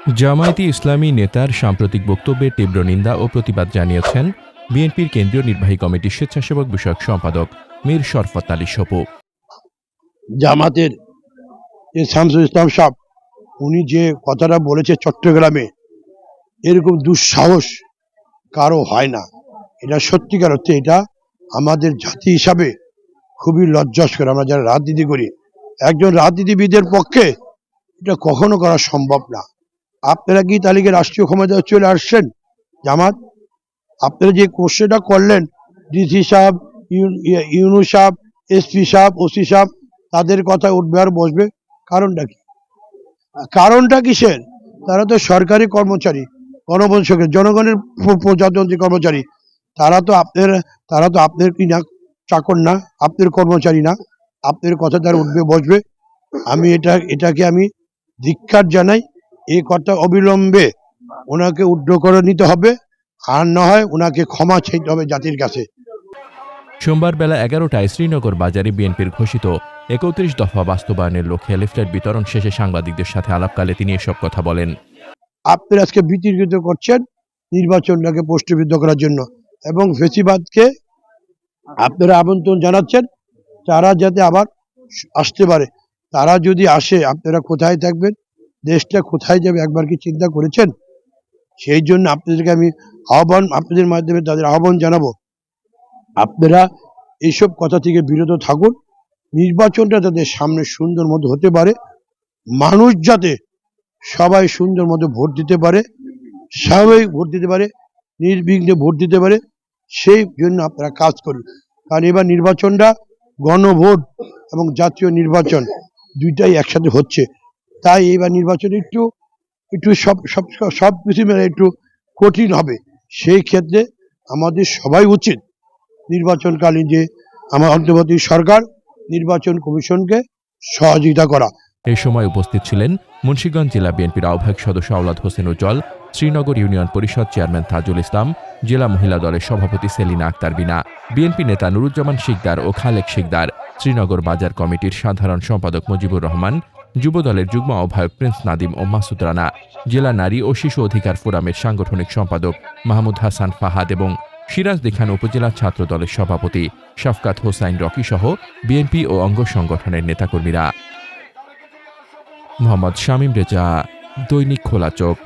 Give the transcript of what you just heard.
জামায়াতে ইসলামী নেতার সাম্প্রতিক বক্তব্যে তীব্র নিন্দা ও প্রতিবাদ জানিয়েছেন বিএনপির কেন্দ্রীয় নির্বাহী কমিটির স্বেচ্ছাসেবক বিষয়ক সম্পাদক মীর শরফত আলী সপু। জামাতের শামসুল ইসলাম সাহেব উনি যে কথাটা বলেছে চট্টগ্রামে, এরকম দুঃসাহস কারো হয় না। এটা সত্যিকার অর্থে এটা আমাদের জাতি হিসাবে খুবই লজ্জাস্কর। আমরা যারা রাজনীতি করি, একজন রাজনীতিবিদের পক্ষে এটা কখনো করা সম্ভব না। আপনারা কি তালিকা রাষ্ট্রীয় ক্ষমতায় চলে আসছেন জামাত? আপনারা যে কোশ্চেনটা করলেন, ডিসি সাহেব, ইউনু সাহেব, এসপি সাহেব, ওসি সাহেব, তাদের কথা উঠবে আর বসবে, কারণটা কি? কারণটা কিসের? তারা তো সরকারি কর্মচারী, গণবংশকের জনগণের প্রজাতন্ত্রী কর্মচারী। তারা তো আপনার কি না চাকর না, আপনার কর্মচারী না। আপনার কথা তারা উঠবে বসবে। আমি এটাকে আমি ধিক্কার জানাই। এই কথা অবিলম্বে ওনাকে উদ্ধ করে নিতে হবে, আর না হয় ওনাকে ক্ষমা চাইতে হবে জাতির কাছে। সোমবার বেলা 11টায় শ্রীনগর বাজারে বিএনপির ঘোষিত ৩১ দফা বাস্তবায়নের লক্ষ্যে লিফলেট বিতরণ শেষে সাংবাদিকদের সাথে আলাপকালে তিনি এসব কথা বলেন। আপনারা আজকে বিতর্কিত করছেন নির্বাচনটাকে প্রশ্নবিদ্ধ করার জন্য, এবং ফেসিবাদকে আপনারা আমন্ত্রণ জানাচ্ছেন তারা যাতে আবার আসতে পারে। তারা যদি আসে, আপনারা কোথায় থাকবেন, দেশটা কোথায় যাবে একবার কি চিন্তা করেছেন? সেই জন্য আপনাদেরকে আমি আপনাদের মাধ্যমে তাদের আহ্বান জানাবো, আপনারা এইসব কথা থেকে বিরত থাকুন। নির্বাচনটা যাতে সামনে সুন্দর মতো হতে পারে, মানুষ যাতে সবাই সুন্দর মতো ভোট দিতে পারে, স্বাভাবিক ভোট দিতে পারে, নির্বিঘ্নে ভোট দিতে পারে, সেই জন্য আপনারা কাজ করুন। কারণ এবার নির্বাচনটা গণভোট এবং জাতীয় নির্বাচন দুইটাই একসাথে হচ্ছে। তাই এবার নির্বাচন একটু একটু সব কিছু মেলে একটু কঠিন হবে। সেই ক্ষেত্রে আমাদের সবাই উচিত নির্বাচনকালীন যে আমার অন্তর্বর্তী সরকার নির্বাচন কমিশনকে সহযোগিতা করা। এই সময় উপস্থিত ছিলেন মুন্সিগঞ্জ জেলা বিএনপির আহ্বায়ক সদস্য আওলাদ হোসেন উজ্জ্বল, শ্রীনগর ইউনিয়ন পরিষদ চেয়ারম্যান তাজুল ইসলাম, জেলা মহিলা দলের সভাপতি সেলিনা আক্তার বিনা, বিএনপি নেতা নুরুজ্জামান শিকদার ও খালেক শিকদার, শ্রীনগর বাজার কমিটির সাধারণ সম্পাদক মুজিবুর রহমান, যুব দলের যুগ্ম আহ্বায়ক প্রিন্স নাদিম ও মাসুদ রানা, জেলা নারী ও শিশু অধিকার ফোরামের সাংগঠনিক সম্পাদক মাহমুদ হাসান ফাহাদ এবং সিরাজদিখান উপজেলা ছাত্র দলের সভাপতি শফকাত হোসাইন রকি সহ বিএনপি ও অঙ্গ সংগঠনের নেতাকর্মীরা। মোহাম্মদ শামীম রেজা, দৈনিক খোলা চোখ।